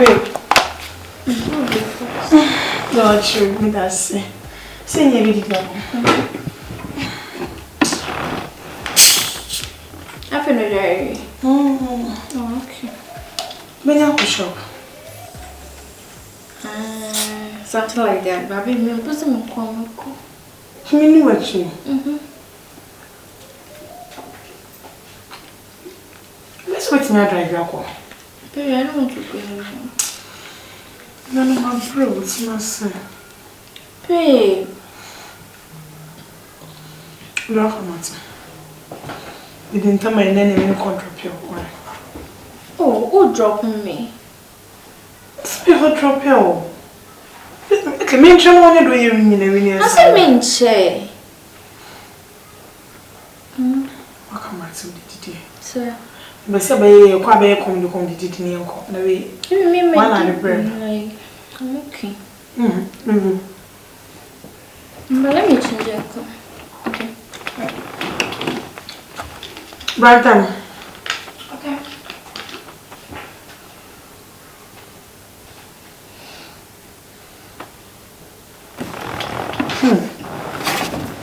babe. No, true. Me that's it. Say you really go. I feel no diary. Oh, okay. When you go shop? Something like that. Baby, me put some corn. Me knew what you. Let's wait till I drive your car. Baby, I don't want to go anymore. No, my bro, what's my son? Babe. Look, Martin. You didn't tell my name and drop your wife. Oh, who dropping me? People drop you. Okay, mention when you do your ring. I said, mention. What come Martin did you? Sir. But say, quite a come to did in your cup. No way. You mean one on the bread? I'm okay. But let me change your cup. Okay. Right then. Okay.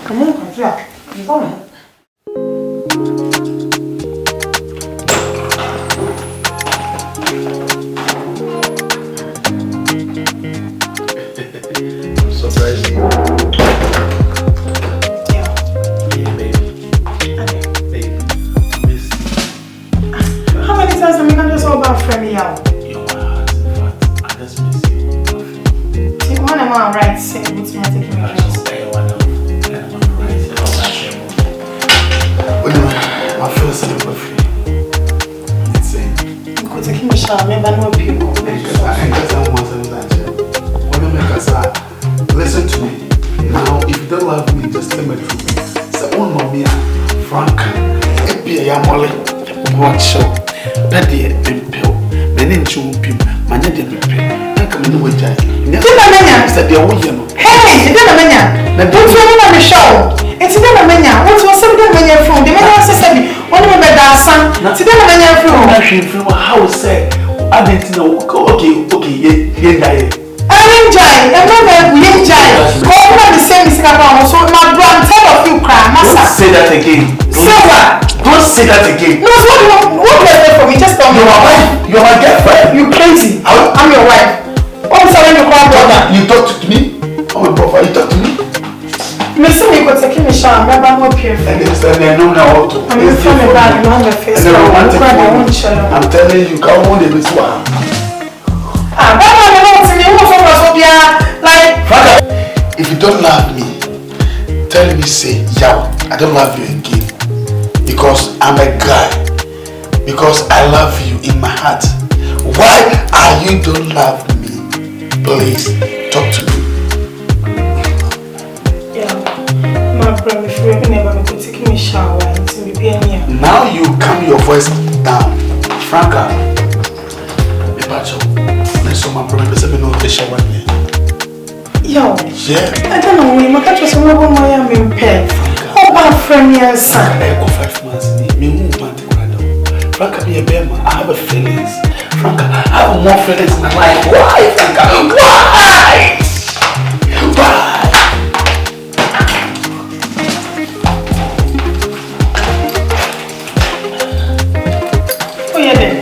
Come on, yeah. Come on. Listen to me. Now, if you don't love me, just tell me the truth. Say, oh no, me, Frank, it be a yamole. Watch out. Daddy, pimpel. Menin chumpim. Manya de pimpel. I come in the way, Jack. Said the old yellow. Hey, it's not a mania. Don't you know the show? It's not a mania. What was something when you're from? The man said, one of my son. It's not a mania from. How say? I didn't know. Okay, yeah. I'm not the same Singapore, so my brother, tell of you cry. Don't say that again. Say what? Don't say that again. No, what do you want from me? Just tell me. You're my girlfriend. You crazy. I'm your wife. What was I when you call brother? You talk to me? I'm a brother. You talk to me? Listen, you could take me shower. I'm not here. And I know now what to. I'm your family bag. You know my face. I'm telling you, come on, this one. Like, if you don't love me, tell me, say, yeah, I don't love you again. Because I'm a guy. Because I love you in my heart. Why are you don't love me? Please, talk to me. Yeah, my brother, if you ever never could take me shower and be here. Now you calm your voice down. Franca, so my brother said, no, they shower me. Yo, yeah. I don't know, my catch was one of my pet. How about friend, yes, sir? I go 5 months. Me move man to Grado. Franca be a bear man. I have a feelings. Franca, I have more feelings in my life. Why, Franca? Why? Oh, yeah, then.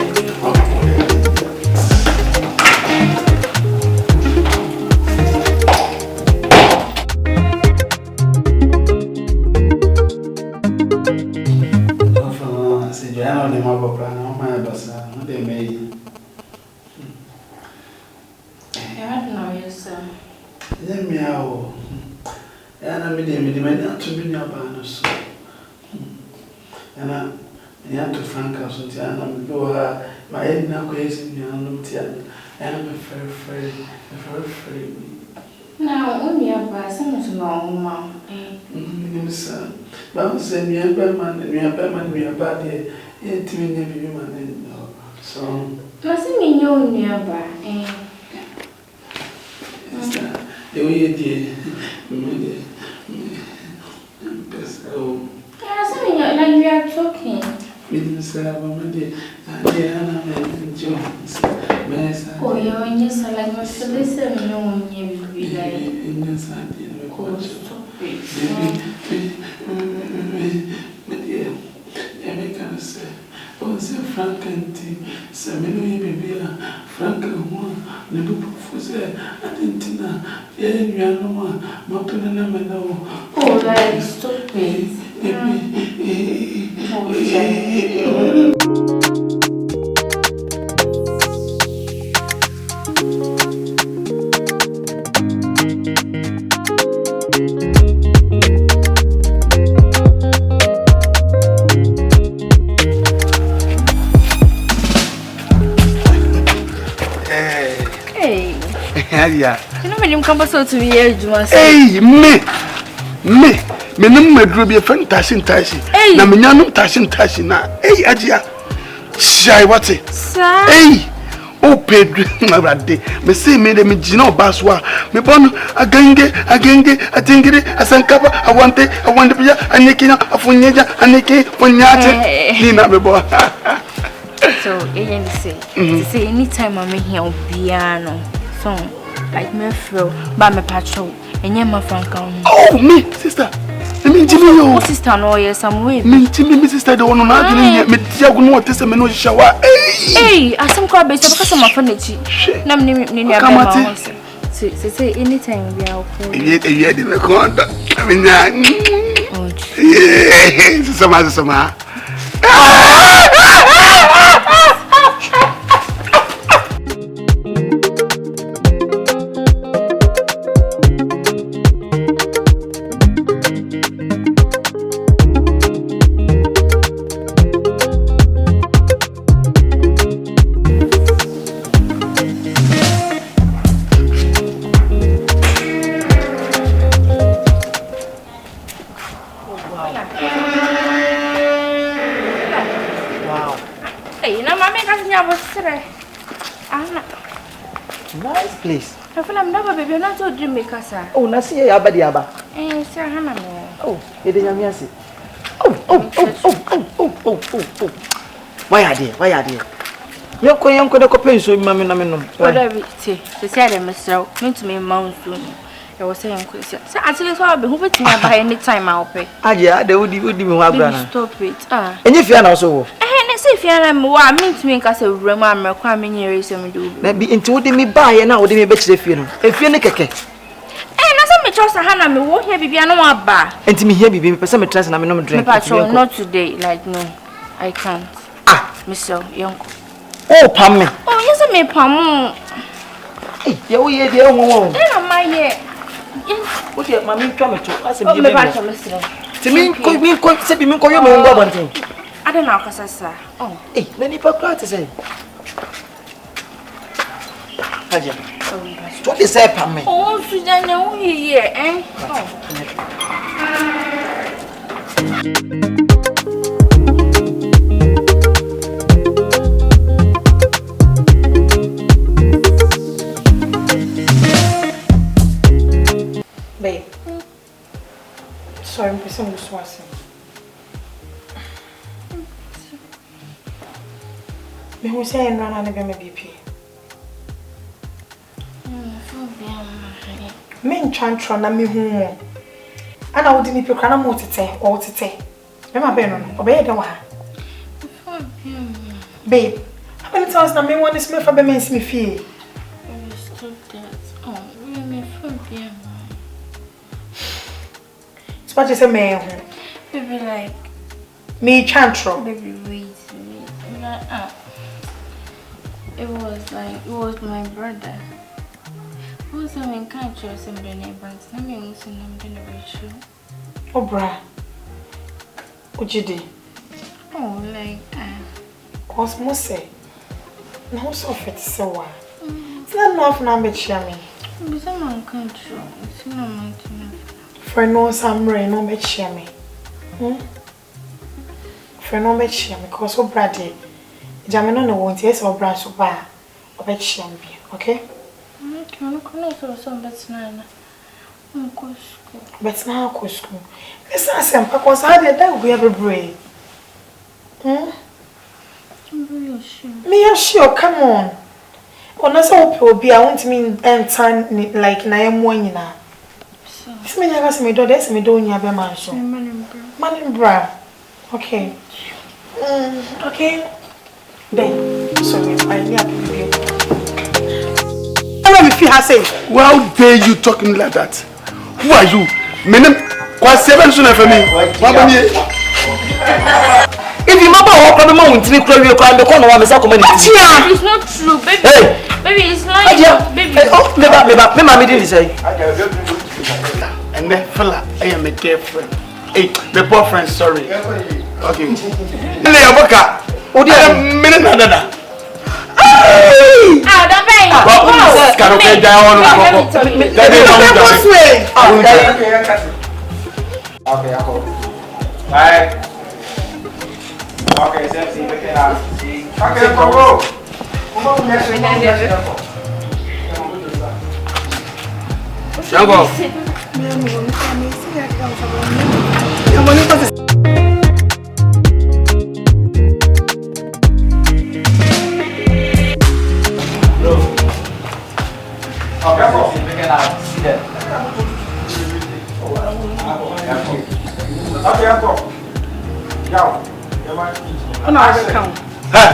Now, only a person is no mom. But say me a man, me a bad day. It me never be man. So, must mean you nearby. the way you did, like we are talking. Minister, I'm a dear, and Jones, Mesa. Oh, you're in your salad, my solicitor, no one you be like. In your side, say Frank and Tea, Sammy baby, Frank and one, the book for say, Argentina, yeah, no more, Mapana. Oh, that is stupid. Yeah. You know when you come so to here, you must say, me, no matter be a fantastic tashi. Na me nyano tashi na. Hey, Ajia. Shy what it? Hey. Oh, Pedro, my rade. Me say me de me jino baswa. Me bon agenge, atingire, asankapa, I want to be a nikina, a funyaja, a niki, funyate. Nina me bo. So, you say anytime I'm here, piano song. Like me fro, but me patrol, and you're my Frank. Oh, me, sister. I mean, Jimmy, your sister, no, yes, I'm with me. Jimmy, sister, the one who not getting me. I don't want to say me no shower. Hey, I some crab is because of my furniture. Nam name, say anytime we are okay. Yeah, in the corner. I mean, yeah, some. Nice place. I feel I'm never baby, not to dream maker, sir. Oh, Nasi Abadiaba. Sir, Hannah. Oh, it is Yamiasi. Oh. Why are they? You're going to copy so, Mammy. Whatever it is, they said I myself, meant to me mount soon. I was saying, sir, actually, so I'll be hoping to by any time I'll pay. Yeah, they would even have stop it. And if you are also. If you are more, mean to me as a room, I'm requiring you to do. Maybe into me buy and now would be better if you a cake. And as I trust a hand, I won't hear be no bar. And to me, here be person trust and I'm not drink. Not today, like no, I can't. Mr. Young. Oh, Pam. Oh, yes, I may Pam. Hey, you're dear woman. My year. What your mammy come to us? To me, could me quite say, me call you one thing. I don't know, sir. Oh, hey, many people to say. What is that, Pam? Oh, Susan, no, here, eh? Babe. Sorry, I'm pressing the swassing. Me who say no na be me BP. Me ntwantro na me hu mo. Ana wo di ni pekra na mo tete, o tete. Me ma be no no, obey de wa. Babe, how many times na me want this me for be me me fie. Stop that. Oh, me phone be. So what you say me hu? Baby like me chantro. Baby wait. It was my brother. Who's having country or somebody neighbors? Let me also know the ratio. Oh, bra. What you do? Oh, like, cause most say, no, so fit so what? It's not enough number, Chammy. But I'm on country. It's not my thing. For no, some rain, no, make Chammy. For no, make Chammy, cause so brady. Jamino no won't yes or branch or bar or bet champion, okay? Okay, I'm going to some that's nine. But now, go school. Listen, I said, because I did that we have a brain. Me, sure, come on. Ona so obi I want me turn like na emo nyina. Isi me nyaga se me do dey se me do nya be man so. Man bra. Okay. Okay. Then sorry, I need to be. Hello, if you have say. How dare you talking like that? Who are you? My name was seven soon for me. If you remember what problem with me, you can't become one of the community. It's not true, baby. Hey, baby, it's not baby. Oh, me didn't say. And that fella, I am a girlfriend. Hey, the boyfriend, sorry. Okay. Lay a boca. Oh, dear, minute another. Ah, don't pay. Okay, down. Bye. Okay, same thing. Okay, go.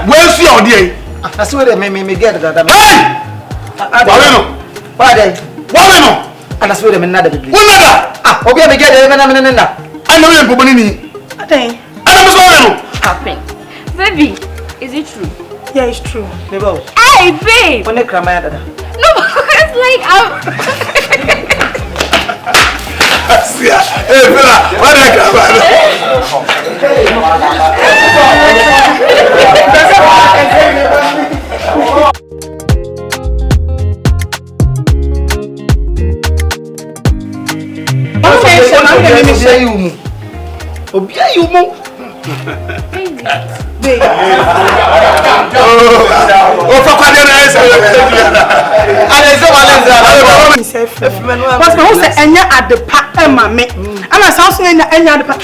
Where's your day? I swear that me get that. Hey! Why then? Why? And I swear that me nada baby. Who nada? Ah, okay, me get it. Me nada. I know you're going Aden. Happen. Baby, is it true? Yeah, it's true. Nebo. Hey, babe. When they cry my dada. No, it's like Hey, fella, what the Because me who say enya adepa ema me. Ama sound so enya adepa.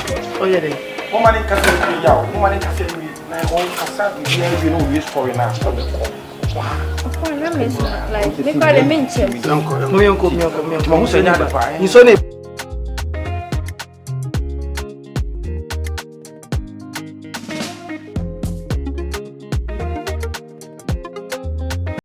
Oh yeah dey. Woman in kasa bi ya, woman in kasa bi na on kasa bi ya no use for na. like, they call it mention. Mo yonko. Mo hu se nya da pa. Ni so ne